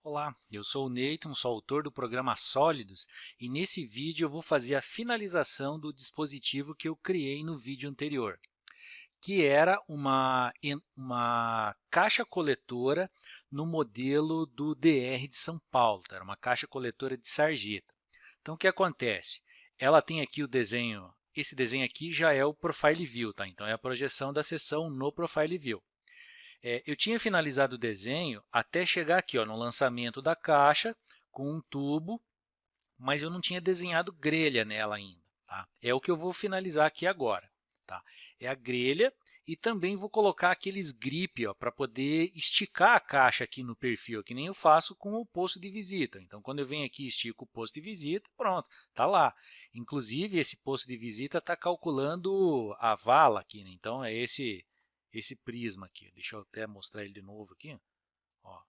Olá, eu sou o Neyton, sou autor do programa Sólidos e nesse vídeo eu vou fazer a finalização do dispositivo que eu criei no vídeo anterior, que era uma caixa coletora no modelo do DR de São Paulo, tá? Era uma caixa coletora de sarjeta. Então, o que acontece? Ela tem aqui o desenho, esse desenho aqui já é o Profile View, tá? Então é a projeção da seção no Profile View. Eu tinha finalizado o desenho até chegar aqui, ó, no lançamento da caixa, com um tubo, mas eu não tinha desenhado grelha nela ainda. Tá? É o que eu vou finalizar aqui agora. Tá? É a grelha e também vou colocar aqueles grip para poder esticar a caixa aqui no perfil, que nem eu faço com o posto de visita. Então, quando eu venho aqui e estico o posto de visita, pronto, está lá. Inclusive, esse posto de visita está calculando a vala aqui, né? Então, é esse prisma aqui. Deixa eu até mostrar ele de novo aqui. Ó.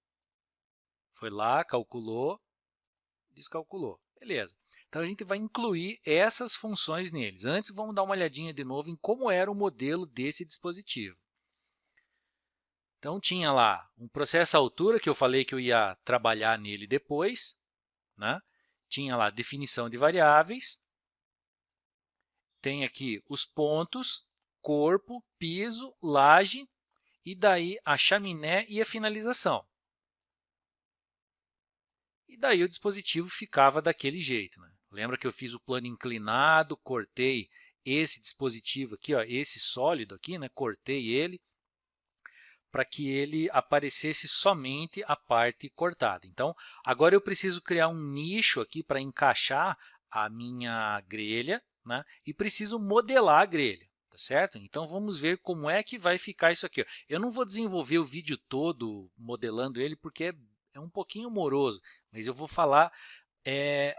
Foi lá, calculou, descalculou. Beleza. Então, a gente vai incluir essas funções neles. Antes, vamos dar uma olhadinha de novo em como era o modelo desse dispositivo. Então, tinha lá um processo à altura, que eu falei que eu ia trabalhar nele depois. Né? Tinha lá definição de variáveis. Tem aqui os pontos, corpo, piso, laje, e daí a chaminé e a finalização. E daí o dispositivo ficava daquele jeito. Né? Lembra que eu fiz o plano inclinado, cortei esse dispositivo aqui, ó, esse sólido aqui, né? Cortei ele para que ele aparecesse somente a parte cortada. Então, agora eu preciso criar um nicho aqui para encaixar a minha grelha, né? E preciso modelar a grelha. Tá certo? Então, vamos ver como é que vai ficar isso aqui. Ó. Eu não vou desenvolver o vídeo todo modelando ele, porque é um pouquinho moroso, mas eu vou falar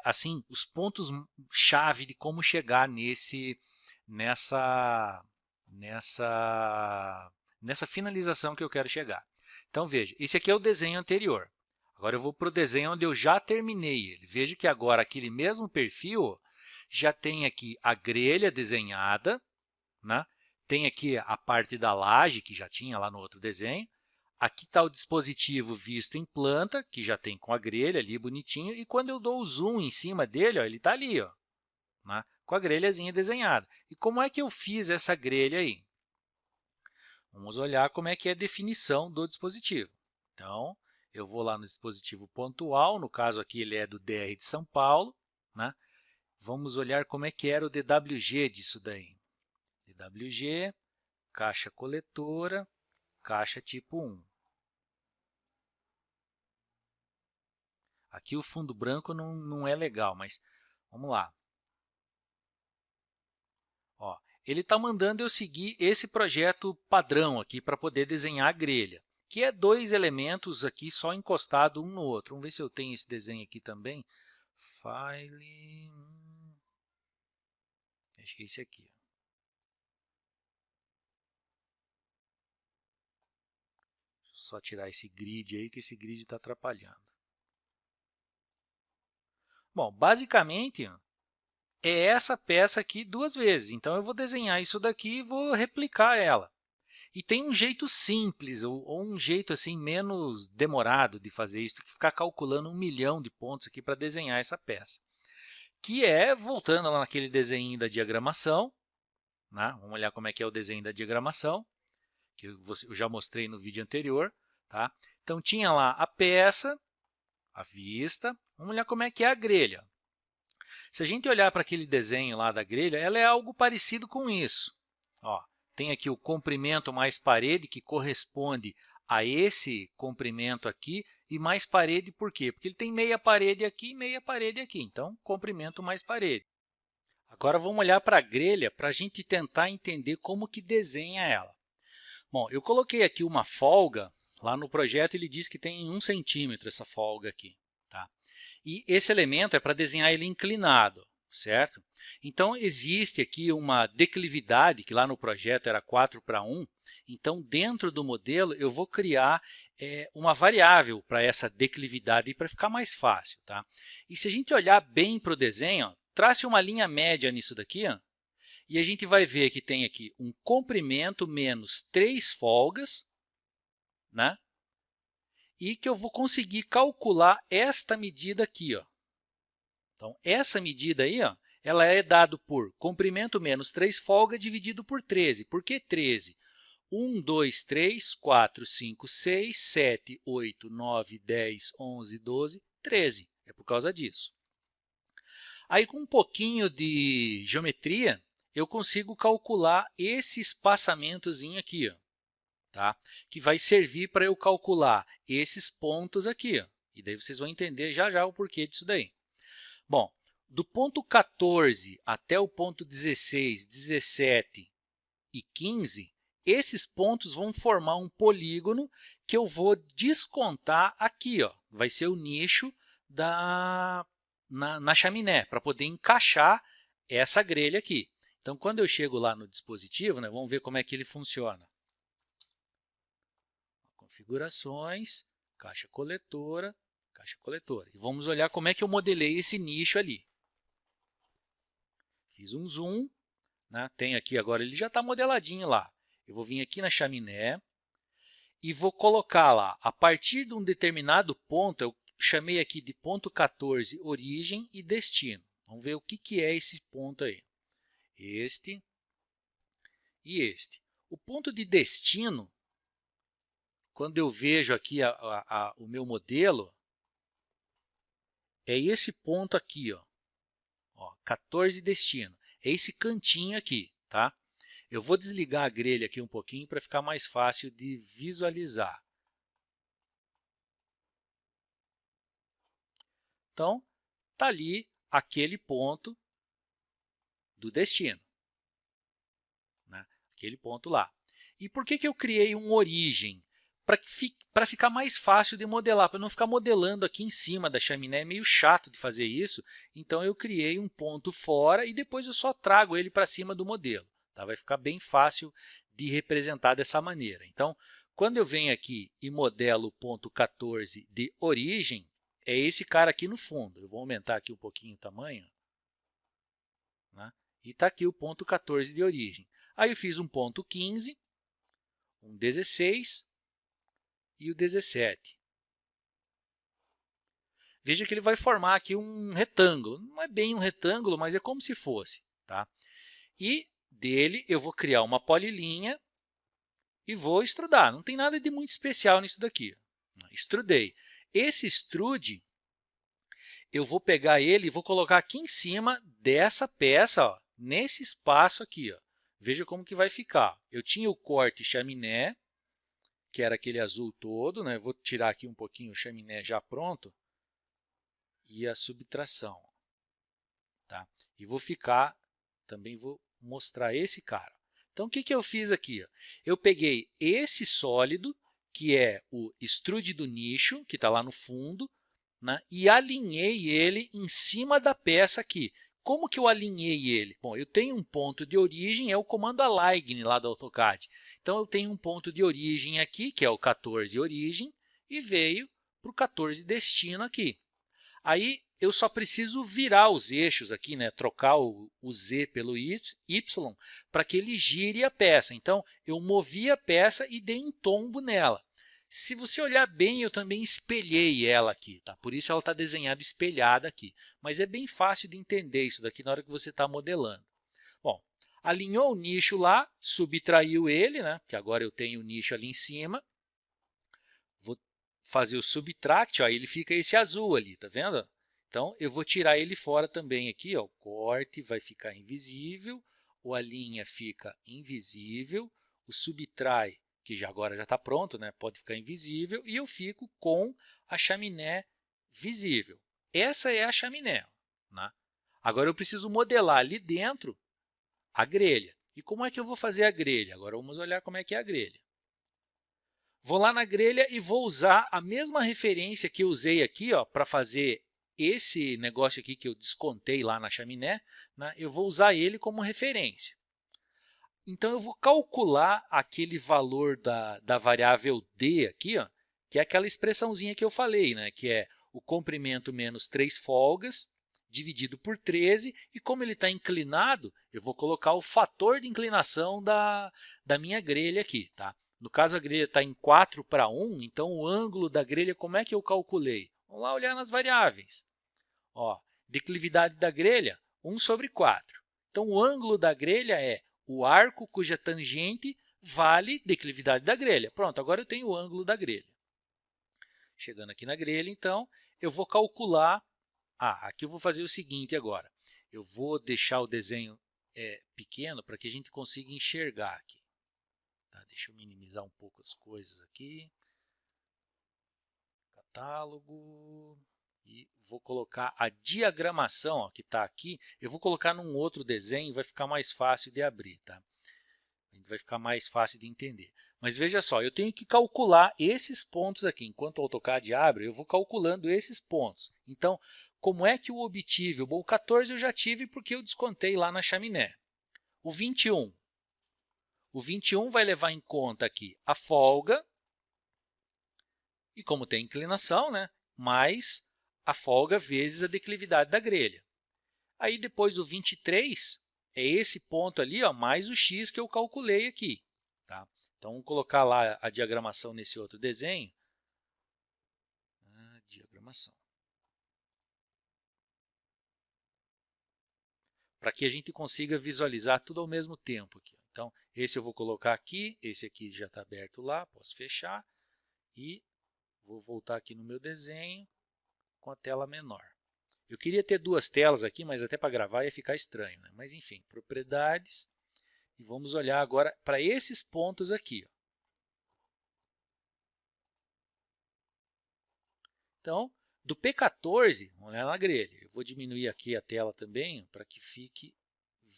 assim os pontos-chave de como chegar nessa, nessa finalização que eu quero chegar. Então, veja, esse aqui é o desenho anterior. Agora eu vou para o desenho onde eu já terminei ele. Veja que agora aquele mesmo perfil já tem aqui a grelha desenhada, né? Tem aqui a parte da laje, que já tinha lá no outro desenho. Aqui está o dispositivo visto em planta, que já tem com a grelha ali bonitinho. E quando eu dou o zoom em cima dele, ó, ele está ali, ó, né? Com a grelhazinha desenhada. E como é que eu fiz essa grelha aí? Vamos olhar como é que é a definição do dispositivo. Então, eu vou lá no dispositivo pontual, no caso aqui ele é do DR de São Paulo. Né? Vamos olhar como é que era o DWG disso daí. DWG, caixa coletora, caixa tipo 1. Aqui o fundo branco não é legal, mas vamos lá. Ó, ele está mandando eu seguir esse projeto padrão aqui para poder desenhar a grelha, que é dois elementos aqui só encostados um no outro. Vamos ver se eu tenho esse desenho aqui também. File... Acho que é esse aqui. Só tirar esse grid aí, que esse grid está atrapalhando. Bom, basicamente, é essa peça aqui duas vezes. Então, eu vou desenhar isso daqui e vou replicar ela. E tem um jeito simples, ou um jeito assim menos demorado de fazer isso, que ficar calculando 1 milhão de pontos aqui para desenhar essa peça. Que é, voltando lá naquele desenho da diagramação, né? Vamos olhar como é que é o desenho da diagramação, que eu já mostrei no vídeo anterior. Tá? Então, tinha lá a peça, a vista. Vamos olhar como é que é a grelha. Se a gente olhar para aquele desenho lá da grelha, ela é algo parecido com isso. Ó, tem aqui o comprimento mais parede, que corresponde a esse comprimento aqui, e mais parede por quê? Porque ele tem meia parede aqui e meia parede aqui. Então, comprimento mais parede. Agora, vamos olhar para a grelha para a gente tentar entender como que desenha ela. Bom, eu coloquei aqui uma folga. Lá no projeto ele diz que tem 1 centímetro essa folga aqui. Tá? E esse elemento é para desenhar ele inclinado, certo? Então, existe aqui uma declividade, que lá no projeto era 4:1. Então, dentro do modelo, eu vou criar uma variável para essa declividade para ficar mais fácil. Tá? E se a gente olhar bem para o desenho, ó, trace uma linha média nisso daqui, ó, e a gente vai ver que tem aqui um comprimento menos 3 folgas, né? e que eu vou conseguir calcular esta medida aqui, ó. Então, essa medida aí, ó, ela é dada por comprimento menos 3 folgas dividido por 13. Por que 13? 1, 2, 3, 4, 5, 6, 7, 8, 9, 10, 11, 12, 13. É por causa disso. Aí, com um pouquinho de geometria, eu consigo calcular esse espaçamentozinho aqui, ó, tá? Que vai servir para eu calcular esses pontos aqui, ó. E daí vocês vão entender já já o porquê disso daí. Bom, do ponto 14 até o ponto 16, 17 e 15, esses pontos vão formar um polígono que eu vou descontar aqui, ó. Vai ser o nicho na chaminé, para poder encaixar essa grelha aqui. Então, quando eu chego lá no dispositivo, né, vamos ver como é que ele funciona. Configurações, caixa coletora, caixa coletora. E vamos olhar como é que eu modelei esse nicho ali. Fiz um zoom, né? Tem aqui agora, ele já está modeladinho lá. Eu vou vir aqui na chaminé e vou colocar lá, a partir de um determinado ponto, eu chamei aqui de ponto 14, origem e destino. Vamos ver o que é esse ponto aí. Este e este. O ponto de destino, quando eu vejo aqui o meu modelo, é esse ponto aqui, ó. 14 destino. É esse cantinho aqui, tá? Eu vou desligar a grelha aqui um pouquinho para ficar mais fácil de visualizar. Então, está ali aquele ponto do destino, né? Aquele ponto lá. E por que eu criei um origem? Para ficar mais fácil de modelar, para não ficar modelando aqui em cima da chaminé, é meio chato de fazer isso. Então, eu criei um ponto fora e depois eu só trago ele para cima do modelo. Tá? Vai ficar bem fácil de representar dessa maneira. Então, quando eu venho aqui e modelo o ponto 14 de origem, é esse cara aqui no fundo. Eu vou aumentar aqui um pouquinho o tamanho, né? E está aqui o ponto 14 de origem. Aí eu fiz um ponto 15, um 16 e o 17. Veja que ele vai formar aqui um retângulo. Não é bem um retângulo, mas é como se fosse, tá? E dele eu vou criar uma polilinha e vou extrudar. Não tem nada de muito especial nisso daqui. Extrudei. Esse extrude, eu vou pegar ele e vou colocar aqui em cima dessa peça, ó, nesse espaço aqui. Ó. Veja como que vai ficar. Eu tinha o corte chaminé, que era aquele azul todo, né? Vou tirar aqui um pouquinho o chaminé já pronto e a subtração. Tá? E também vou mostrar esse cara. Então, o que eu fiz aqui? Eu peguei esse sólido, que é o extrude do nicho, que está lá no fundo, né? E alinhei ele em cima da peça aqui. Como que eu alinhei ele? Bom, eu tenho um ponto de origem, é o comando align lá do AutoCAD. Então, eu tenho um ponto de origem aqui, que é o 14 origem, e veio para o 14 destino aqui. Aí, eu só preciso virar os eixos aqui, né? Trocar o Z pelo Y, para que ele gire a peça. Então, eu movi a peça e dei um tombo nela. Se você olhar bem, eu também espelhei ela aqui, tá? Por isso ela está desenhada espelhada aqui. Mas é bem fácil de entender isso daqui na hora que você está modelando. Bom, alinhou o nicho lá, subtraiu ele, né? Porque agora eu tenho o nicho ali em cima. Vou fazer o subtract, ó, ele fica esse azul ali, tá vendo? Então, eu vou tirar ele fora também aqui, ó, o corte vai ficar invisível, o alinha fica invisível, o subtrai, que agora já está pronto, né, pode ficar invisível, e eu fico com a chaminé visível. Essa é a chaminé. Né? Agora, eu preciso modelar ali dentro a grelha. E como é que eu vou fazer a grelha? Agora, vamos olhar como é que é a grelha. Vou lá na grelha e vou usar a mesma referência que eu usei aqui para fazer esse negócio aqui que eu descontei lá na chaminé, né? Eu vou usar ele como referência. Então, eu vou calcular aquele valor da variável d aqui, que é aquela expressãozinha que eu falei, né? Que é o comprimento menos 3 folgas dividido por 13, e como ele está inclinado, eu vou colocar o fator de inclinação da minha grelha aqui. Tá? No caso, a grelha está em 4:1, então o ângulo da grelha, como é que eu calculei? Vamos lá olhar nas variáveis. Ó, declividade da grelha, 1/4. Então, o ângulo da grelha é o arco cuja tangente vale declividade da grelha. Pronto, agora eu tenho o ângulo da grelha. Chegando aqui na grelha, então, eu vou calcular... aqui eu vou fazer o seguinte agora. Eu vou deixar o desenho pequeno para que a gente consiga enxergar aqui. Tá, deixa eu minimizar um pouco as coisas aqui. Catálogo... E vou colocar a diagramação ó, que está aqui, eu vou colocar num outro desenho, vai ficar mais fácil de abrir, tá? Vai ficar mais fácil de entender. Mas veja só, eu tenho que calcular esses pontos aqui. Enquanto o AutoCAD abre, eu vou calculando esses pontos. Então, como é que eu obtive? Bom, o 14 eu já tive porque eu descontei lá na chaminé. O 21. O 21 vai levar em conta aqui a folga, e como tem inclinação, né, mais a folga vezes a declividade da grelha. Aí, depois do 23, é esse ponto ali, ó, mais o x que eu calculei aqui. Tá? Então, vamos colocar lá a diagramação nesse outro desenho. Diagramação. Para que a gente consiga visualizar tudo ao mesmo tempo. Aqui. Então, esse eu vou colocar aqui, esse aqui já está aberto lá, posso fechar. E vou voltar aqui no meu desenho com a tela menor. Eu queria ter duas telas aqui, mas até para gravar ia ficar estranho. Né? Mas, enfim, propriedades. E vamos olhar agora para esses pontos aqui. Ó. Então, do P14, vamos olhar na grelha. Eu vou diminuir aqui a tela também para que fique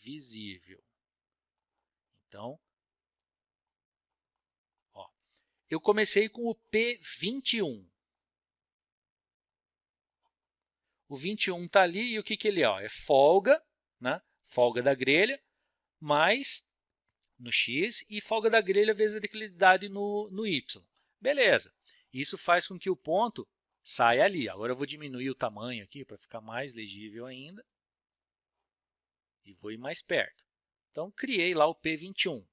visível. Então, ó, eu comecei com o P21. O 21 está ali e o que ele é? Ó, é folga, né? Folga da grelha, mais no x e folga da grelha vezes a declividade no y. Beleza. Isso faz com que o ponto saia ali. Agora eu vou diminuir o tamanho aqui para ficar mais legível ainda. E vou ir mais perto. Então, criei lá o P21.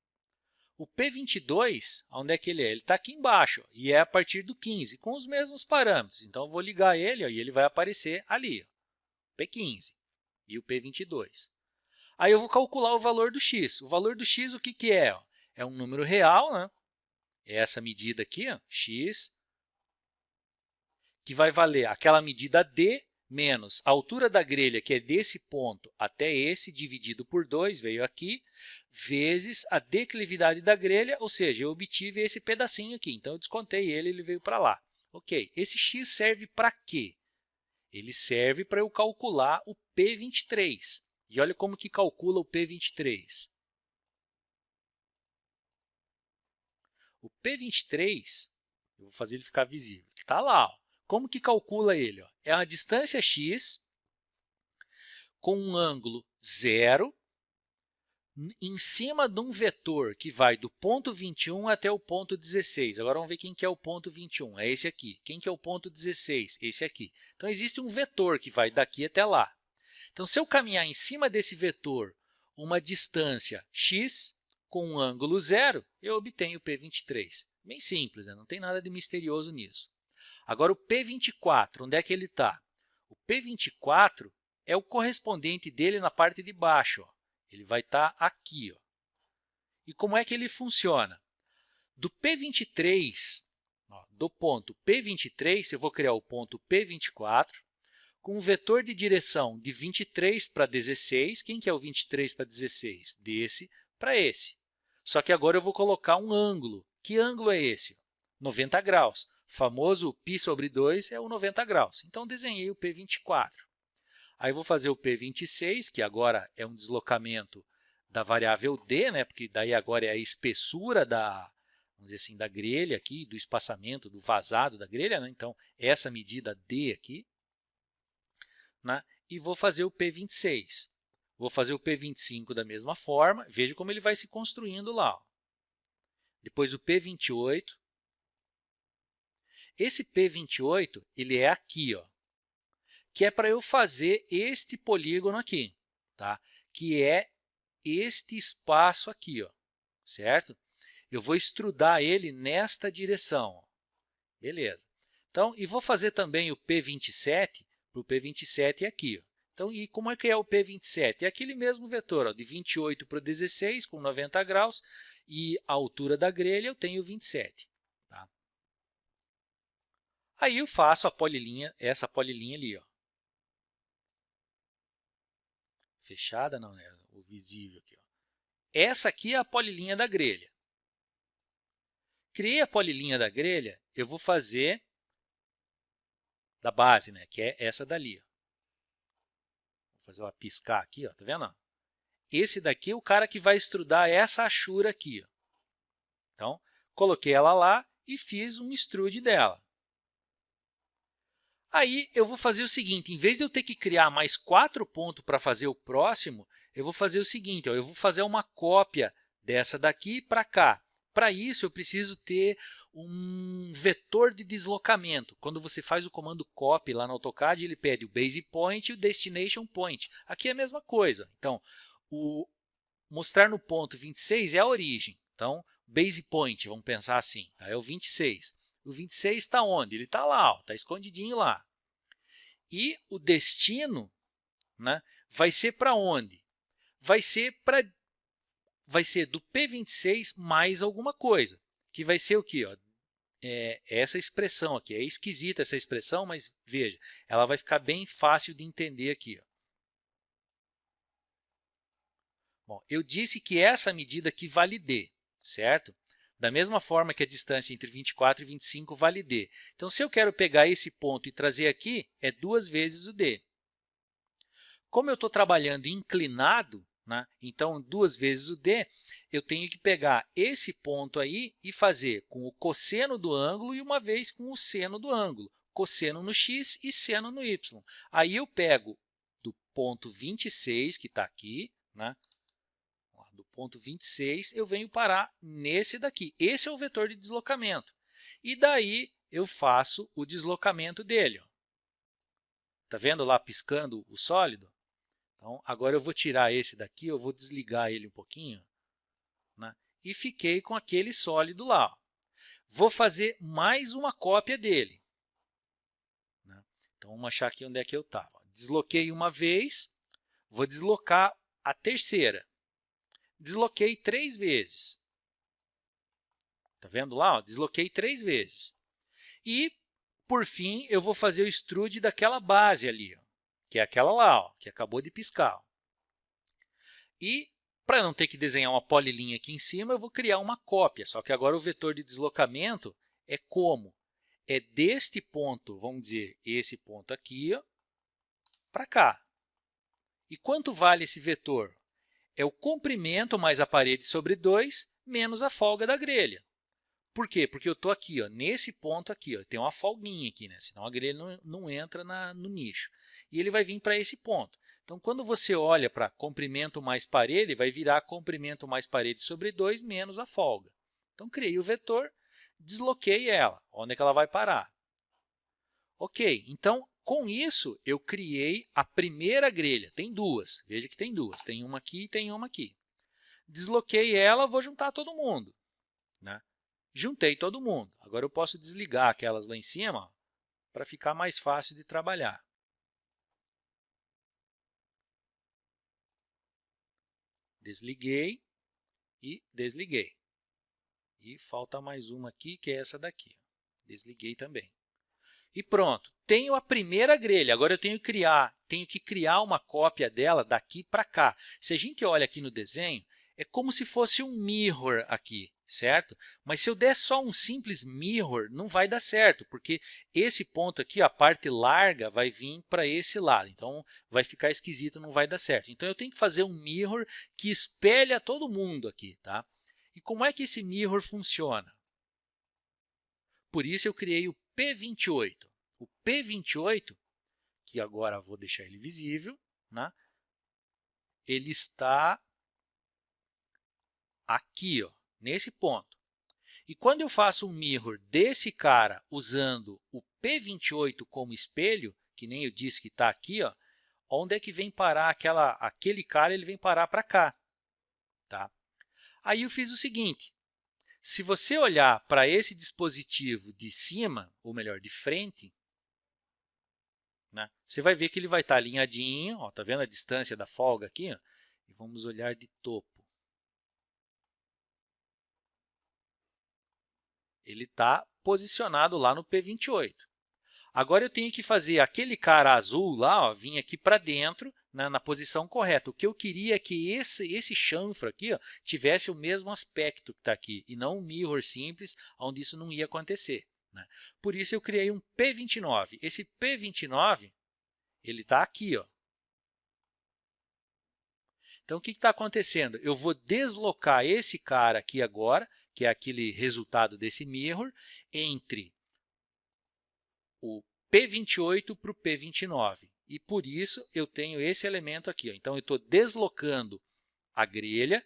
O P22, onde é que ele é? Ele está aqui embaixo, ó, e é a partir do 15, com os mesmos parâmetros. Então, eu vou ligar ele ó, e ele vai aparecer ali, ó, P15 e o P22. Aí, eu vou calcular o valor do x. O valor do x, o que é? Ó? É um número real, né? É essa medida aqui, ó, x, que vai valer aquela medida d menos a altura da grelha, que é desse ponto até esse, dividido por 2, veio aqui, vezes a declividade da grelha, ou seja, eu obtive esse pedacinho aqui. Então, eu descontei ele, ele veio para lá. Ok, esse x serve para quê? Ele serve para eu calcular o P23. E olha como que calcula o P23. O P23, eu vou fazer ele ficar visível, está lá. Ó. Como que calcula ele? Ó? É a distância x com um ângulo 0 em cima de um vetor que vai do ponto 21 até o ponto 16. Agora, vamos ver quem que é o ponto 21. É esse aqui. Quem que é o ponto 16? Esse aqui. Então, existe um vetor que vai daqui até lá. Então, se eu caminhar em cima desse vetor uma distância x com um ângulo 0, eu obtenho o P23. Bem simples, né? Não tem nada de misterioso nisso. Agora, o P24, onde é que ele está? O P24 é o correspondente dele na parte de baixo. Ó. Ele vai estar aqui. Ó. E como é que ele funciona? Do P23, ó, do ponto P23, eu vou criar o ponto P24 com um vetor de direção de 23 para 16. Quem que é o 23 para 16? Desse para esse. Só que agora eu vou colocar um ângulo. Que ângulo é esse? 90 graus. O famoso π/2 é o 90 graus. Então, desenhei o P24. Aí, vou fazer o P26, que agora é um deslocamento da variável d, né? Porque daí agora é a espessura da, vamos dizer assim, da grelha aqui, do espaçamento, do vazado da grelha. Né? Então, essa medida d aqui. Né? E vou fazer o P26. Vou fazer o P25 da mesma forma. Veja como ele vai se construindo lá. Ó. Depois o P28. Esse P28 ele é aqui, ó, que é para eu fazer este polígono aqui, tá? Que é este espaço aqui, ó, certo? eu vou extrudar ele nesta direção. Beleza. Então, e vou fazer também o P27, para o P27 aqui. Ó. Então, e como é que é o P27? É aquele mesmo vetor, ó, de 28 para o 16, com 90 graus, e a altura da grelha eu tenho 27. Tá? Aí eu faço a polilinha, essa polilinha ali. Ó. Fechada não, né? O visível aqui. Ó. Essa aqui é a polilinha da grelha. Criei a polilinha da grelha, eu vou fazer da base, né? Que é essa dali. Ó. Vou fazer ela piscar aqui, ó, tá vendo? Esse daqui é o cara que vai extrudar essa achura aqui. Ó. Então, coloquei ela lá e fiz um extrude dela. Aí, eu vou fazer o seguinte, em vez de eu ter que criar mais 4 pontos para fazer o próximo, eu vou fazer o seguinte, ó, eu vou fazer uma cópia dessa daqui para cá. Para isso, eu preciso ter um vetor de deslocamento. Quando você faz o comando copy lá no AutoCAD, ele pede o base point e o destination point. Aqui é a mesma coisa. Então, o mostrar no ponto 26 é a origem. Então, base point, vamos pensar assim, tá? É o 26. O 26 está onde? Ele está lá, está escondidinho lá. E o destino, né, vai ser para onde? Vai ser do P26 mais alguma coisa, que vai ser o quê? Ó? Essa expressão aqui. É esquisita essa expressão, mas veja, ela vai ficar bem fácil de entender aqui. Ó. Bom, eu disse que essa medida aqui vale D, certo? Da mesma forma que a distância entre 24 e 25 vale D. Então, se eu quero pegar esse ponto e trazer aqui, é 2 vezes o D. Como eu estou trabalhando inclinado, né, então 2 vezes o D, eu tenho que pegar esse ponto aí e fazer com o cosseno do ângulo e uma vez com o seno do ângulo. Cosseno no x e seno no y. Aí eu pego do ponto 26, que está aqui, né, do ponto 26, eu venho parar nesse daqui. Esse é o vetor de deslocamento. E daí eu faço o deslocamento dele. Está vendo lá piscando o sólido? Então, agora eu vou tirar esse daqui, eu vou desligar ele um pouquinho, né? E fiquei com aquele sólido lá. Ó. Vou fazer mais uma cópia dele. Né? Então, vamos achar aqui onde é que eu estava. Desloquei uma vez, vou deslocar a terceira. Desloquei 3 vezes. Está vendo lá? Ó? Desloquei 3 vezes. E, por fim, eu vou fazer o extrude daquela base ali, ó, que é aquela lá, ó, que acabou de piscar. Ó. E, para não ter que desenhar uma polilinha aqui em cima, eu vou criar uma cópia, só que agora o vetor de deslocamento é como? É deste ponto, vamos dizer, esse ponto aqui, para cá. E quanto vale esse vetor? É o comprimento mais a parede sobre 2 menos a folga da grelha. Por quê? Porque eu estou aqui, ó, nesse ponto aqui, ó, tem uma folguinha aqui, né? Senão a grelha não entra no nicho. E ele vai vir para esse ponto. Então, quando você olha para comprimento mais parede, vai virar comprimento mais parede sobre 2 menos a folga. Então, criei o vetor, desloquei ela. Onde é que ela vai parar? Ok, então, com isso, eu criei a primeira grelha. Tem duas, veja que tem duas. Tem uma aqui e tem uma aqui. Desloquei ela, vou juntar todo mundo. Né? Juntei todo mundo. Agora, eu posso desligar aquelas lá em cima para ficar mais fácil de trabalhar. Desliguei e desliguei. E falta mais uma aqui, que é essa daqui. Desliguei também. E pronto. Tenho a primeira grelha. Agora, eu tenho que criar uma cópia dela daqui para cá. Se a gente olha aqui no desenho, é como se fosse um mirror aqui, certo? Mas se eu der só um simples mirror, não vai dar certo, porque esse ponto aqui, a parte larga, vai vir para esse lado. Então, vai ficar esquisito, não vai dar certo. Então, eu tenho que fazer um mirror que espelha todo mundo aqui, tá? E como é que esse mirror funciona? Por isso, eu criei o P28. O P28, que agora vou deixar ele visível, né? Ele está aqui, ó, nesse ponto. E quando eu faço um mirror desse cara usando o P28 como espelho, que nem eu disse que está aqui, ó, onde é que vem parar aquele cara? Ele vem parar para cá. Tá? Aí eu fiz o seguinte, Se você olhar para esse dispositivo de cima, ou melhor, de frente, né, você vai ver que ele vai estar alinhadinho, está vendo a distância da folga aqui? Ó, e vamos olhar de topo. Ele está posicionado lá no P28. Agora, eu tenho que fazer aquele cara azul lá, ó, vir aqui para dentro, né, na posição correta. O que eu queria é que esse chanfro aqui, ó, tivesse o mesmo aspecto que está aqui, e não um mirror simples, onde isso não ia acontecer, né? Por isso, eu criei um P29. Esse P29, ele está aqui, ó. Então, o que está acontecendo? Eu vou deslocar esse cara aqui agora, que é aquele resultado desse mirror, entre o P28 para o P29. E, por isso, eu tenho esse elemento aqui. Ó. Então, eu estou deslocando a grelha.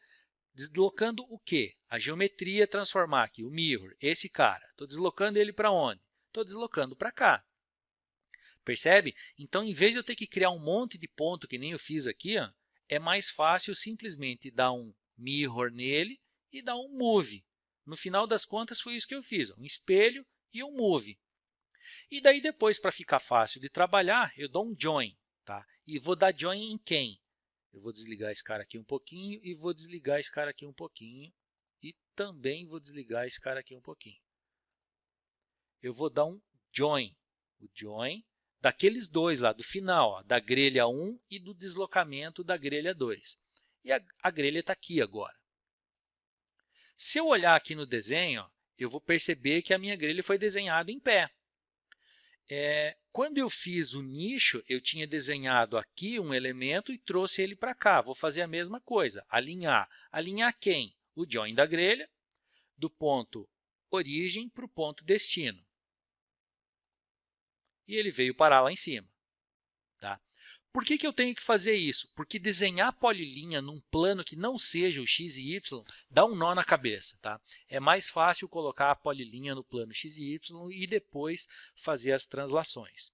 Deslocando o quê? A geometria transformar aqui, o mirror, esse cara. Estou deslocando ele para onde? Estou deslocando para cá. Percebe? Então, em vez de eu ter que criar um monte de ponto, que nem eu fiz aqui, ó, é mais fácil simplesmente dar um mirror nele e dar um move. No final das contas, foi isso que eu fiz, ó, um espelho e um move. E daí, depois, para ficar fácil de trabalhar, eu dou um join. Tá? E vou dar join em quem? Eu vou desligar esse cara aqui um pouquinho e vou desligar esse cara aqui um pouquinho. E também vou desligar esse cara aqui um pouquinho. Eu vou dar um join. O join daqueles dois lá, do final, ó, da grelha 1 e do deslocamento da grelha 2. E a grelha está aqui agora. Se eu olhar aqui no desenho, ó, eu vou perceber que a minha grelha foi desenhada em pé. Quando eu fiz o nicho, eu tinha desenhado aqui um elemento e trouxe ele para cá. Vou fazer a mesma coisa, alinhar. Alinhar quem? O join da grelha, do ponto origem para o ponto destino. E ele veio parar lá em cima. Tá? Por que eu tenho que fazer isso? Porque desenhar polilinha num plano que não seja o x e y dá um nó na cabeça. Tá? É mais fácil colocar a polilinha no plano x e y e depois fazer as translações.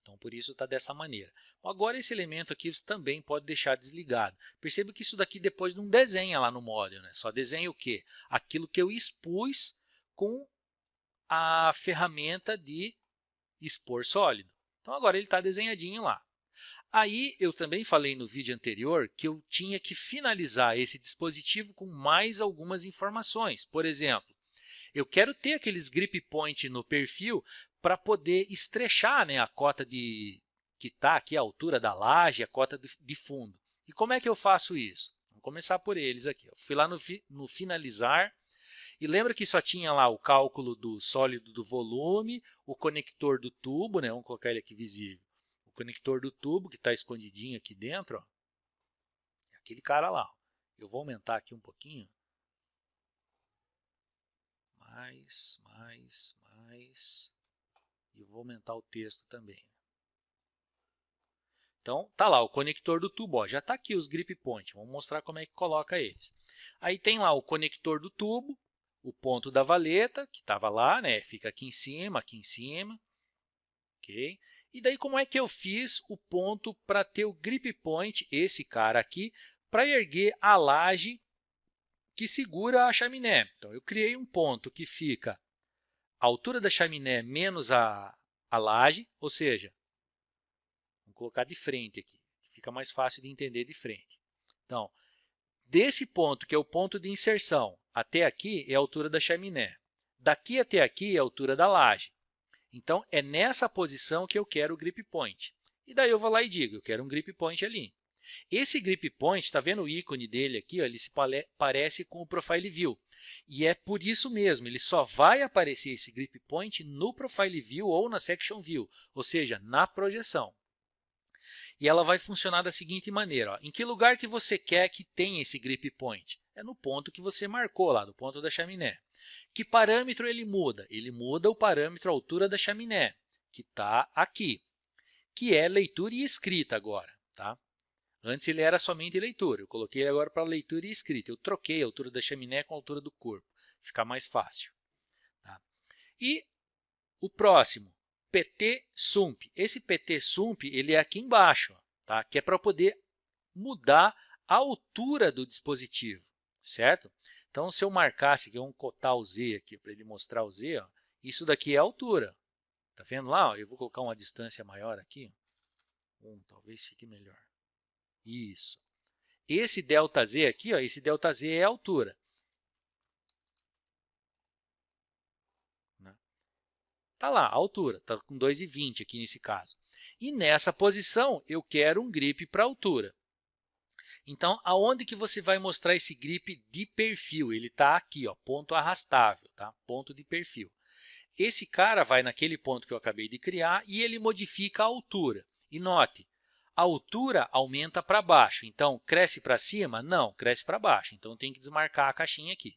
Então, por isso está dessa maneira. Agora, esse elemento aqui você também pode deixar desligado. Perceba que isso daqui depois não desenha lá no módulo, né? Só desenha o quê? Aquilo que eu expus com a ferramenta de expor sólido. Então, agora ele está desenhadinho lá. Aí, eu também falei no vídeo anterior que eu tinha que finalizar esse dispositivo com mais algumas informações. Por exemplo, eu quero ter aqueles grip point no perfil para poder estrechar, né, a cota que está aqui, a altura da laje, a cota de fundo. E como é que eu faço isso? Vamos começar por eles aqui. Eu fui lá no finalizar. E lembra que só tinha lá o cálculo do sólido do volume, o conector do tubo, né? Vamos colocar ele aqui visível. O conector do tubo, que está escondidinho aqui dentro, ó, é aquele cara lá. Ó. Eu vou aumentar aqui um pouquinho. Mais. E eu vou aumentar o texto também. Então, tá lá o conector do tubo. Ó, já está aqui os grip point. Vamos mostrar como é que coloca eles. Aí tem lá o conector do tubo, o ponto da valeta, que estava lá, né? Fica aqui em cima, ok? E daí, como é que eu fiz o ponto para ter o grip point, esse cara aqui, para erguer a laje que segura a chaminé? Então, eu criei um ponto que fica a altura da chaminé menos a laje, ou seja, vamos colocar de frente aqui, fica mais fácil de entender de frente. Então, desse ponto, que é o ponto de inserção, até aqui é a altura da chaminé. Daqui até aqui é a altura da laje. Então, é nessa posição que eu quero o grip point. E daí eu vou lá e digo, eu quero um grip point ali. Esse grip point, está vendo o ícone dele aqui? Ó, ele se parece com o Profile View. E é por isso mesmo, ele só vai aparecer esse grip point no Profile View ou na Section View, ou seja, na projeção. E ela vai funcionar da seguinte maneira. Ó. Em que lugar que você quer que tenha esse grip point? É no ponto que você marcou lá, no ponto da chaminé. Que parâmetro ele muda? Ele muda o parâmetro altura da chaminé, que está aqui, que é leitura e escrita agora. Tá? Antes ele era somente leitura, eu coloquei ele agora para leitura e escrita. Eu troquei a altura da chaminé com a altura do corpo, fica mais fácil. Tá? E o próximo, PT-SUMP. Esse PT-SUMP ele é aqui embaixo, tá? Que é para poder mudar a altura do dispositivo, certo? Então, se eu marcasse aqui, vamos cotar o z aqui para ele mostrar o z, ó, isso daqui é a altura. Está vendo lá? Ó, eu vou colocar uma distância maior aqui. Talvez fique melhor. Isso. Esse ΔZ aqui, ó, esse ΔZ é a altura. Está lá, a altura, está com 2,20 aqui nesse caso. E nessa posição, eu quero um grip para altura. Então, aonde que você vai mostrar esse grip de perfil? Ele está aqui, ó, ponto arrastável, tá? Ponto de perfil. Esse cara vai naquele ponto que eu acabei de criar e ele modifica a altura. E note, a altura aumenta para baixo. Então, cresce para cima? Não, cresce para baixo. Então, eu tenho que desmarcar a caixinha aqui.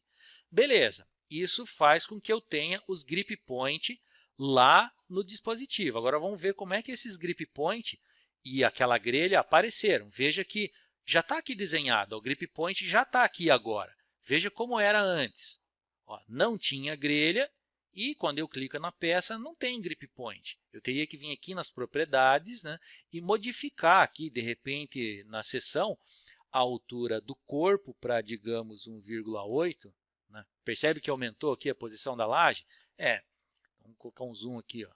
Beleza, isso faz com que eu tenha os grip point lá no dispositivo. Agora, vamos ver como é que esses grip point e aquela grelha apareceram. Veja que já está aqui desenhado, o grip point já está aqui agora. Veja como era antes. Ó, não tinha grelha e quando eu clico na peça não tem grip point. Eu teria que vir aqui nas propriedades, né, e modificar aqui, de repente, na seção, a altura do corpo para, digamos, 1,8. Né? Percebe que aumentou aqui a posição da laje? Vamos colocar um zoom aqui, ó.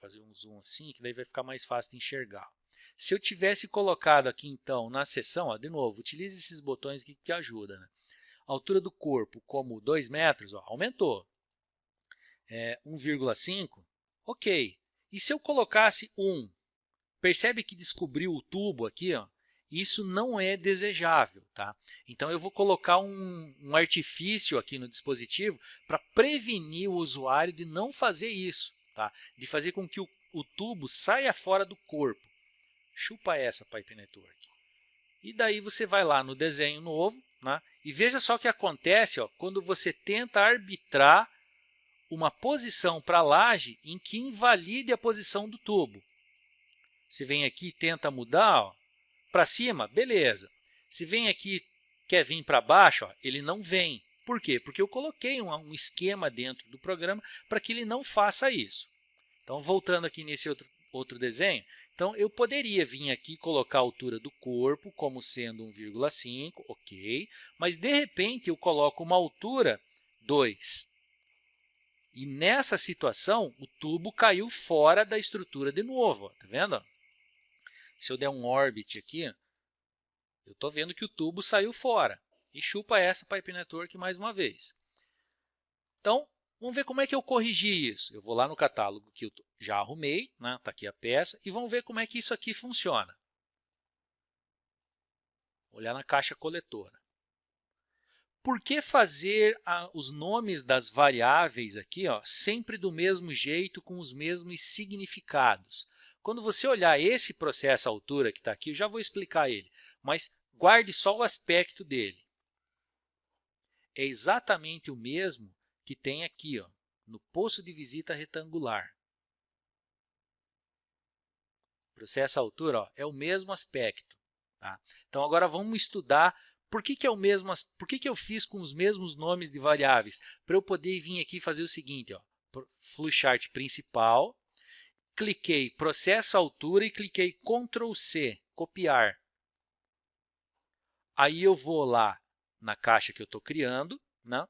Fazer um zoom assim, que daí vai ficar mais fácil de enxergar. Se eu tivesse colocado aqui, então, na seção, ó, de novo, utilize esses botões aqui que ajudam. Né? A altura do corpo como 2 metros, ó, aumentou. 1,5, ok. E se eu colocasse 1, percebe que descobriu o tubo aqui? Ó? Isso não é desejável. Tá? Então, eu vou colocar um artifício aqui no dispositivo para prevenir o usuário de não fazer isso. Tá? De fazer com que o tubo saia fora do corpo. Chupa essa, Pipe Network. E daí você vai lá no desenho novo, né? E veja só o que acontece ó, quando você tenta arbitrar uma posição para a laje em que invalide a posição do tubo. Você vem aqui e tenta mudar para cima, beleza. Se vem aqui quer vir para baixo, ó, ele não vem. Por quê? Porque eu coloquei um esquema dentro do programa para que ele não faça isso. Então, voltando aqui nesse outro desenho, então eu poderia vir aqui e colocar a altura do corpo como sendo 1,5, ok, mas de repente eu coloco uma altura 2. E nessa situação, o tubo caiu fora da estrutura de novo, tá vendo? Se eu der um orbit aqui, eu estou vendo que o tubo saiu fora. E chupa essa Pipe Network mais uma vez. Então, vamos ver como é que eu corrigi isso. Eu vou lá no catálogo que eu já arrumei, né? Está aqui a peça, e vamos ver como é que isso aqui funciona. Olhar na caixa coletora. Por que fazer os nomes das variáveis aqui ó, sempre do mesmo jeito, com os mesmos significados? Quando você olhar esse processo altura que está aqui, eu já vou explicar ele, mas guarde só o aspecto dele. É exatamente o mesmo que tem aqui ó, no posto de visita retangular. Processo altura ó, é o mesmo aspecto. Tá? Então, agora vamos estudar por que é o mesmo, por que eu fiz com os mesmos nomes de variáveis. Para eu poder vir aqui e fazer o seguinte, ó, flowchart principal, cliquei processo altura e cliquei Ctrl C, copiar. Aí eu vou lá na caixa que eu estou criando, né?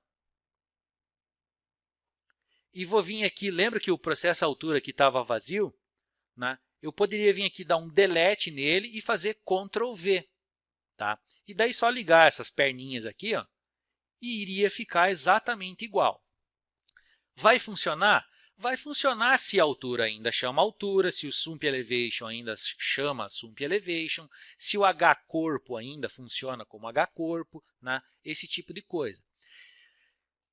E vou vir aqui, lembra que o processo altura aqui estava vazio? Né? Eu poderia vir aqui dar um delete nele e fazer Ctrl V. Tá? E daí só ligar essas perninhas aqui ó, e iria ficar exatamente igual. Vai funcionar? Vai funcionar se a altura ainda chama altura, se o Sump Elevation ainda chama Sump Elevation, se o H-corpo ainda funciona como H-corpo, né? Esse tipo de coisa.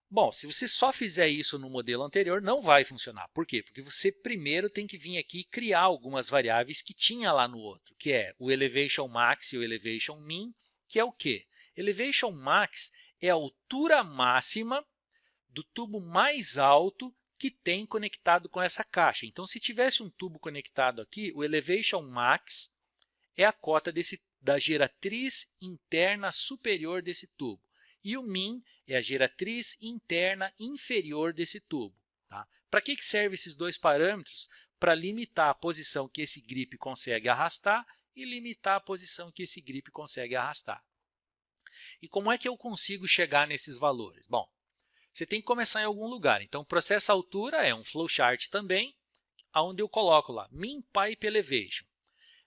Bom, se você só fizer isso no modelo anterior, não vai funcionar. Por quê? Porque você primeiro tem que vir aqui e criar algumas variáveis que tinha lá no outro, que é o Elevation Max e o Elevation Min, que é o quê? Elevation Max é a altura máxima do tubo mais alto que tem conectado com essa caixa. Então, se tivesse um tubo conectado aqui, o Elevation Max é a cota da geratriz interna superior desse tubo. E o min é a geratriz interna inferior desse tubo. Tá? Para que servem esses dois parâmetros? Para limitar a posição que esse grip consegue arrastar e limitar a posição que esse grip consegue arrastar. E como é que eu consigo chegar nesses valores? Bom, você tem que começar em algum lugar. Então, o processo altura é um flowchart também, onde eu coloco lá Mean Pipe Elevation.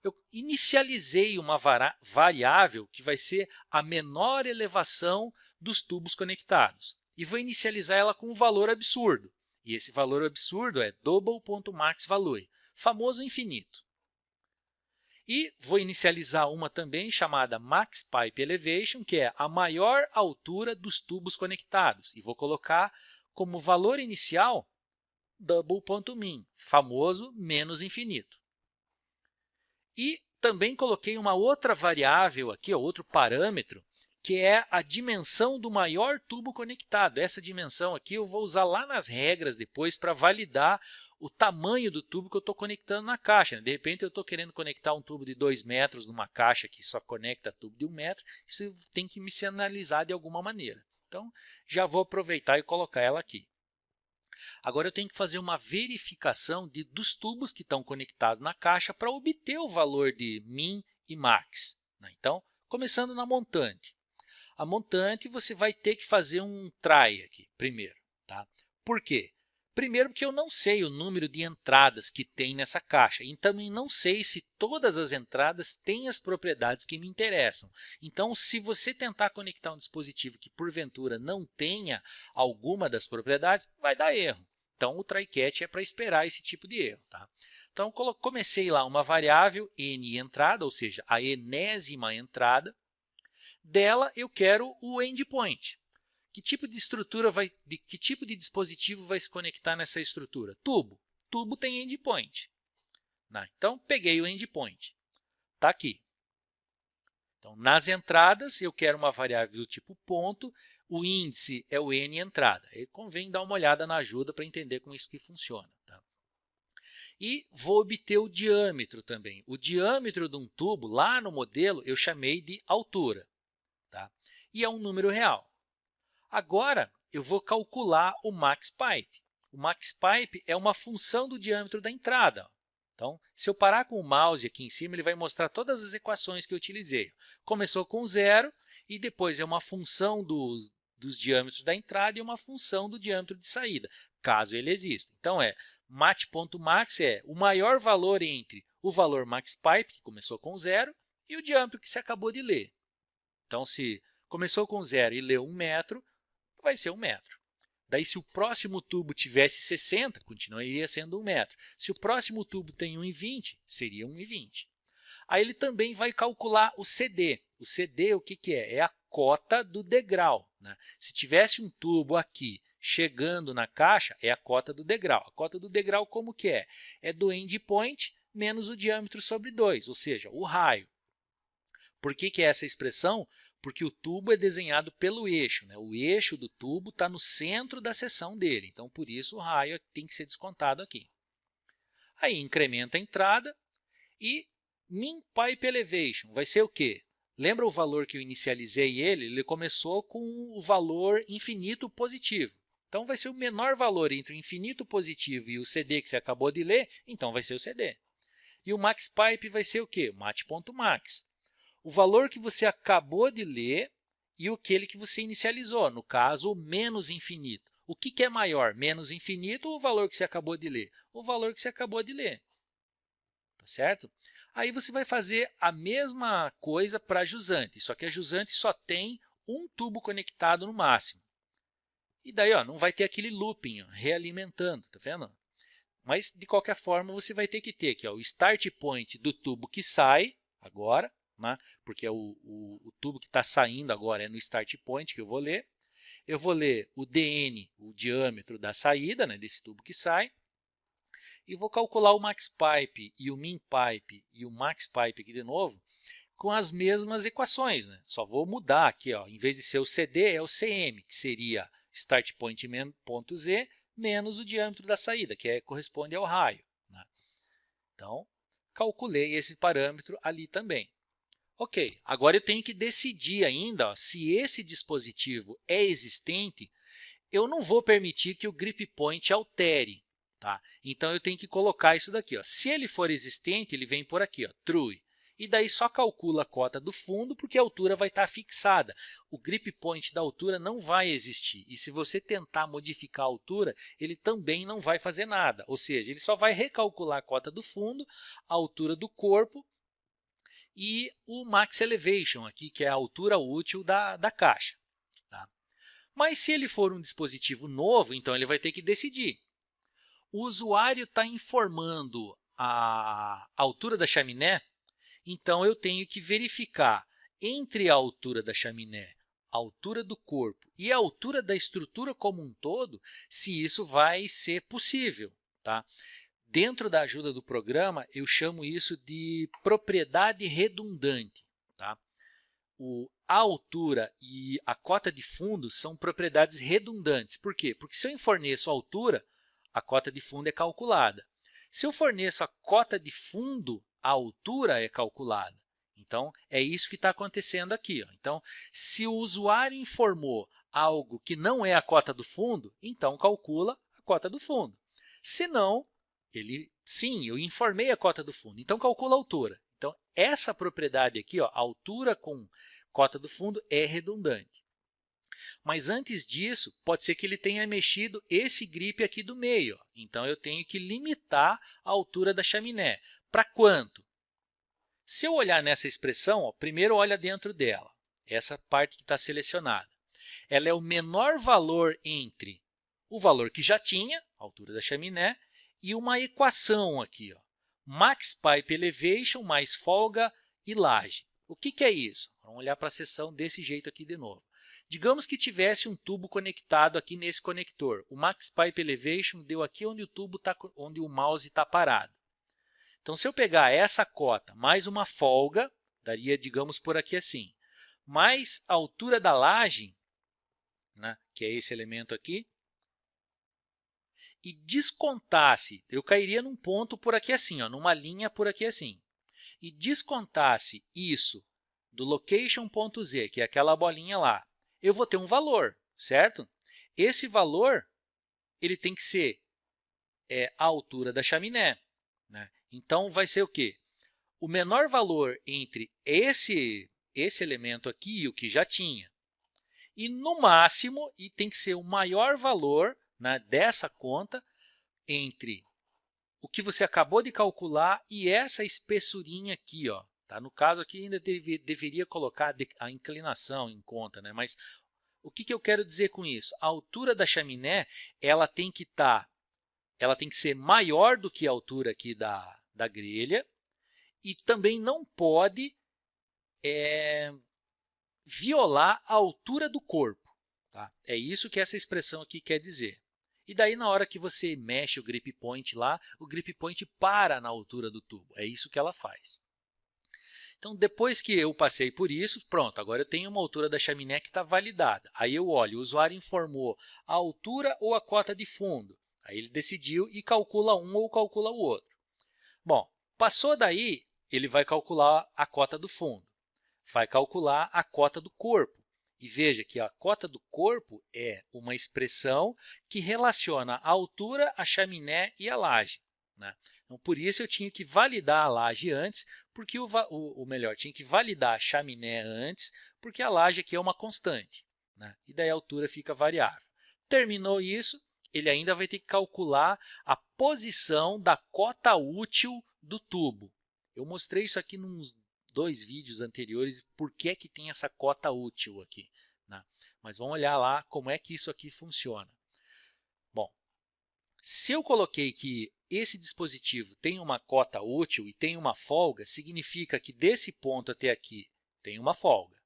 Eu inicializei uma variável que vai ser a menor elevação dos tubos conectados. E vou inicializar ela com um valor absurdo. E esse valor absurdo é double.maxValue, famoso infinito. E vou inicializar uma também chamada Max Pipe Elevation, que é a maior altura dos tubos conectados. E vou colocar como valor inicial double.min, famoso menos infinito. E também coloquei uma outra variável aqui, outro parâmetro, que é a dimensão do maior tubo conectado. Essa dimensão aqui eu vou usar lá nas regras depois para validar o tamanho do tubo que eu estou conectando na caixa. De repente, eu estou querendo conectar um tubo de 2 metros numa caixa que só conecta tubo de 1 metro. Isso tem que me sinalizar de alguma maneira. Então, já vou aproveitar e colocar ela aqui. Agora, eu tenho que fazer uma verificação dos tubos que estão conectados na caixa para obter o valor de min e max. Então, começando na montante. A montante, você vai ter que fazer um try aqui primeiro. Tá? Por quê? Primeiro, porque eu não sei o número de entradas que tem nessa caixa. E também não sei se todas as entradas têm as propriedades que me interessam. Então, se você tentar conectar um dispositivo que, porventura, não tenha alguma das propriedades, vai dar erro. Então, o try-catch é para esperar esse tipo de erro. Tá? Então, comecei lá uma variável n entrada, ou seja, a enésima entrada. Dela, eu quero o endpoint. Que tipo de estrutura que tipo de dispositivo vai se conectar nessa estrutura? Tubo. Tubo tem endpoint. Então, peguei o endpoint. Está aqui. Então, nas entradas, eu quero uma variável do tipo ponto. O índice é o n entrada. Aí convém dar uma olhada na ajuda para entender como isso que funciona. Tá? E vou obter o diâmetro também. O diâmetro de um tubo, lá no modelo, eu chamei de altura. Tá? E é um número real. Agora, eu vou calcular o max pipe. O max pipe é uma função do diâmetro da entrada. Então, se eu parar com o mouse aqui em cima, ele vai mostrar todas as equações que eu utilizei. Começou com 0 e depois é uma função dos diâmetros da entrada e uma função do diâmetro de saída, caso ele exista. Então, mat.max é o maior valor entre o valor max pipe, que começou com 0, e o diâmetro que você acabou de ler. Então, se começou com 0 e leu 1 metro, vai ser 1 metro. Daí, se o próximo tubo tivesse 60, continuaria sendo 1 metro. Se o próximo tubo tem 1,20, seria 1,20. Aí ele também vai calcular o CD. O CD, o que é? É a cota do degrau. Se tivesse um tubo aqui chegando na caixa, é a cota do degrau. A cota do degrau como que é? É do endpoint menos o diâmetro sobre 2, ou seja, o raio. Por que é essa expressão? Porque o tubo é desenhado pelo eixo. O eixo do tubo está no centro da seção dele. Então, por isso, o raio tem que ser descontado aqui. Aí, incrementa a entrada e min pipe elevation vai ser o quê? Lembra o valor que eu inicializei ele? Ele começou com o valor infinito positivo. Então, vai ser o menor valor entre o infinito positivo e o CD que você acabou de ler, então vai ser o CD. E o max pipe vai ser o quê? Mat.max. O valor que você acabou de ler e aquele que você inicializou, no caso, o menos infinito. O que é maior, menos infinito ou o valor que você acabou de ler? O valor que você acabou de ler. Tá certo? Aí você vai fazer a mesma coisa para a jusante, só que a jusante só tem um tubo conectado no máximo. E daí não vai ter aquele looping realimentando, tá vendo? Mas, de qualquer forma, você vai ter que ter aqui o start point do tubo que sai agora, porque o tubo que está saindo agora é no start point que eu vou ler. Eu vou ler o DN, o diâmetro da saída desse tubo que sai. E vou calcular o max pipe e o min pipe e o max pipe aqui de novo com as mesmas equações. Só vou mudar aqui, em vez de ser o CD, é o CM, que seria start point ponto Z menos o diâmetro da saída, que corresponde ao raio. Então, calculei esse parâmetro ali também. Ok, agora eu tenho que decidir ainda se esse dispositivo é existente. Eu não vou permitir que o grip point altere. Tá? Então, eu tenho que colocar isso daqui. Se ele for existente, ele vem por aqui, true. e daí só calcula a cota do fundo porque a altura vai estar fixada. O grip point da altura não vai existir. E se você tentar modificar a altura, ele também não vai fazer nada. Ou seja, ele só vai recalcular a cota do fundo, a altura do corpo e o max elevation, aqui, que é a altura útil da caixa. Tá? Mas se ele for um dispositivo novo, então ele vai ter que decidir. O usuário está informando a altura da chaminé, então eu tenho que verificar entre a altura da chaminé, a altura do corpo e a altura da estrutura como um todo, se isso vai ser possível. Tá? Dentro da ajuda do programa, eu chamo isso de propriedade redundante. Tá? A altura e a cota de fundo são propriedades redundantes. Por quê? Porque se eu forneço a altura, a cota de fundo é calculada. Se eu forneço a cota de fundo, a altura é calculada. Então, é isso que está acontecendo aqui. Ó. Então, se o usuário informou algo que não é a cota do fundo, então calcula a cota do fundo. Se não, sim, eu informei a cota do fundo, então calcula a altura. Então, essa propriedade aqui, ó, altura com cota do fundo, é redundante. Mas antes disso, pode ser que ele tenha mexido esse grip aqui do meio. Ó. Então, eu tenho que limitar a altura da chaminé. Para quanto? Se eu olhar nessa expressão, ó, primeiro olha dentro dela, essa parte que está selecionada. Ela é o menor valor entre o valor que já tinha, a altura da chaminé, e uma equação aqui, ó, max pipe elevation mais folga e laje. O que é isso? Vamos olhar para a seção desse jeito aqui de novo. Digamos que tivesse um tubo conectado aqui nesse conector. O max pipe elevation deu aqui onde o mouse está parado. Então, se eu pegar essa cota mais uma folga, daria, digamos, por aqui assim, mais a altura da laje, né, que é esse elemento aqui, e descontasse, eu cairia num ponto por aqui assim, ó, numa linha por aqui assim, e descontasse isso do location.z, que é aquela bolinha lá, eu vou ter um valor, certo? Esse valor ele tem que ser a altura da chaminé. Né? Então, vai ser o quê? O menor valor entre esse elemento aqui e o que já tinha. E, no máximo, e tem que ser o maior valor, né, dessa conta entre o que você acabou de calcular e essa espessurinha aqui. Ó, tá? No caso aqui, ainda deveria colocar a inclinação em conta, né? Mas o que eu quero dizer com isso? A altura da chaminé ela tem que ser maior do que a altura aqui da grelha e também não pode violar a altura do corpo. Tá? É isso que essa expressão aqui quer dizer. E daí, na hora que você mexe o grip point lá, o grip point para na altura do tubo. É isso que ela faz. Então, depois que eu passei por isso, pronto, agora eu tenho uma altura da chaminé que está validada. Aí eu olho, o usuário informou a altura ou a cota de fundo. Aí ele decidiu e calcula um ou calcula o outro. Bom, passou daí, ele vai calcular a cota do fundo, vai calcular a cota do corpo. E veja que a cota do corpo é uma expressão que relaciona a altura, a chaminé e a laje. Né? Então, por isso, eu tinha que validar a laje antes, porque tinha que validar a chaminé antes, porque a laje aqui é uma constante. Né? E daí a altura fica variável. Terminou isso, ele ainda vai ter que calcular a posição da cota útil do tubo. Eu mostrei isso aqui nos 2 vídeos anteriores, por que tem essa cota útil aqui. Né? Mas vamos olhar lá como é que isso aqui funciona. Bom, se eu coloquei que esse dispositivo tem uma cota útil e tem uma folga, significa que desse ponto até aqui tem uma folga,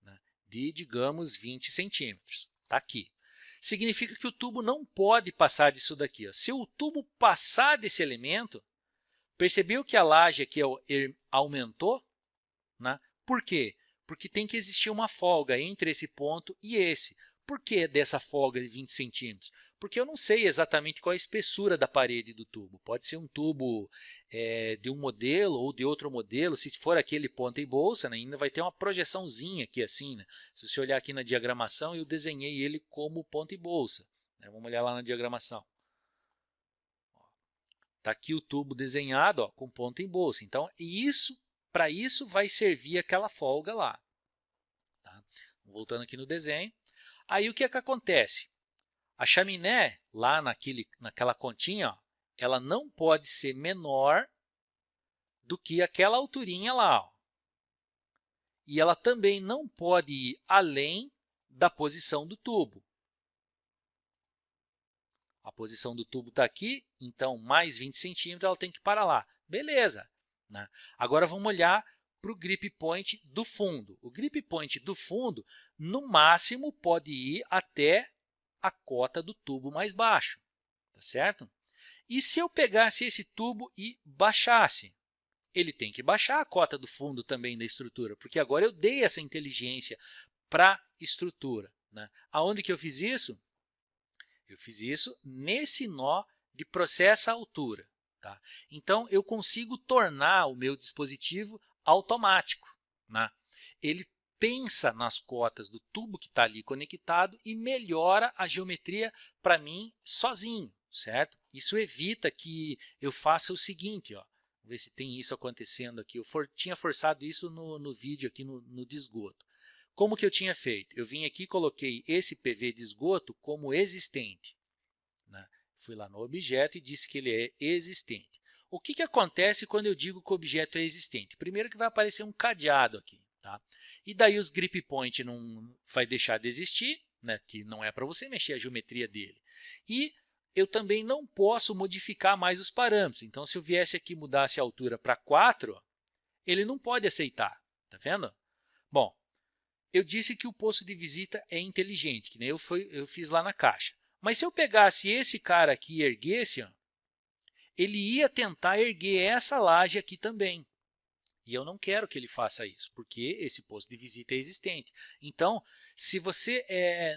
né, de, digamos, 20 centímetros. Está aqui. Significa que o tubo não pode passar disso daqui. Ó. Se o tubo passar desse elemento, percebeu que a laje aqui aumentou? Né? Por quê? Porque tem que existir uma folga entre esse ponto e esse. Por que dessa folga de 20 centímetros? Porque eu não sei exatamente qual a espessura da parede do tubo. Pode ser um tubo de um modelo ou de outro modelo. Se for aquele ponta e bolsa, né, ainda vai ter uma projeçãozinha aqui assim. Né? Se você olhar aqui na diagramação, eu desenhei ele como ponta e bolsa. Né? Vamos olhar lá na diagramação. Está aqui o tubo desenhado, ó, com ponta em bolsa. Então, para isso vai servir aquela folga lá. Tá? Voltando aqui no desenho. Aí, o que é que acontece? A chaminé, lá naquela continha, ó, ela não pode ser menor do que aquela alturinha lá. Ó. E ela também não pode ir além da posição do tubo. A posição do tubo está aqui, então mais 20 centímetros ela tem que parar lá. Beleza. Né? Agora vamos olhar para o grip point do fundo. O grip point do fundo, no máximo, pode ir até a cota do tubo mais baixo. Tá certo? E se eu pegasse esse tubo e baixasse? Ele tem que baixar a cota do fundo também da estrutura, porque agora eu dei essa inteligência para a estrutura. Né? Aonde que eu fiz isso? Eu fiz isso nesse nó de processa altura. Tá? Então, eu consigo tornar o meu dispositivo automático. Né? Ele pensa nas cotas do tubo que está ali conectado e melhora a geometria para mim sozinho. Certo? Isso evita que eu faça o seguinte, ó. Vamos ver se tem isso acontecendo aqui. Eu tinha forçado isso no vídeo aqui no de esgoto. Como que eu tinha feito? Eu vim aqui e coloquei esse PV de esgoto como existente. Né? Fui lá no objeto e disse que ele é existente. O que acontece quando eu digo que o objeto é existente? Primeiro que vai aparecer um cadeado aqui. Tá? E daí os grip point não vai deixar de existir, né? Que não é para você mexer a geometria dele. E eu também não posso modificar mais os parâmetros. Então, se eu viesse aqui e mudasse a altura para 4, ele não pode aceitar. Tá vendo? Bom, eu disse que o posto de visita é inteligente, que nem eu fiz lá na caixa. Mas se eu pegasse esse cara aqui e erguesse, ó, ele ia tentar erguer essa laje aqui também. E eu não quero que ele faça isso, porque esse posto de visita é existente. Então, se você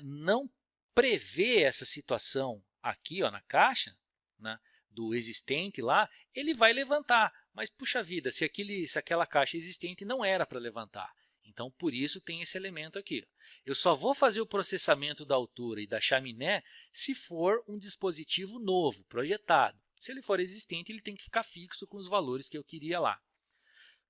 não prevê essa situação aqui ó, na caixa, né, do existente lá, ele vai levantar. Mas, puxa vida, se aquela caixa existente não era para levantar. Então, por isso tem esse elemento aqui. Eu só vou fazer o processamento da altura e da chaminé se for um dispositivo novo, projetado. Se ele for existente, ele tem que ficar fixo com os valores que eu queria lá.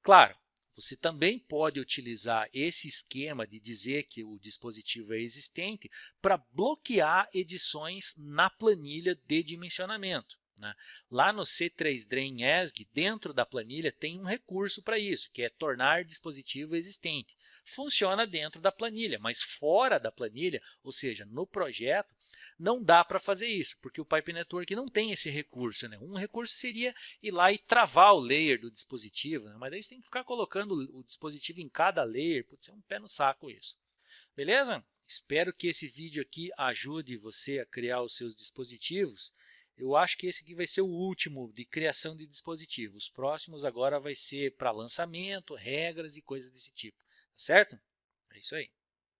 Claro, você também pode utilizar esse esquema de dizer que o dispositivo é existente para bloquear edições na planilha de dimensionamento. Né? Lá no C3DRAIN ESG, dentro da planilha, tem um recurso para isso, que é tornar dispositivo existente. Funciona dentro da planilha, mas fora da planilha, ou seja, no projeto, não dá para fazer isso, porque o Pipe Network não tem esse recurso. Né? Um recurso seria ir lá e travar o layer do dispositivo, né? Mas daí você tem que ficar colocando o dispositivo em cada layer. Putz, é um pé no saco isso. Beleza? Espero que esse vídeo aqui ajude você a criar os seus dispositivos. Eu acho que esse aqui vai ser o último de criação de dispositivos. Os próximos agora vai ser para lançamento, regras e coisas desse tipo. Tá certo? É isso aí.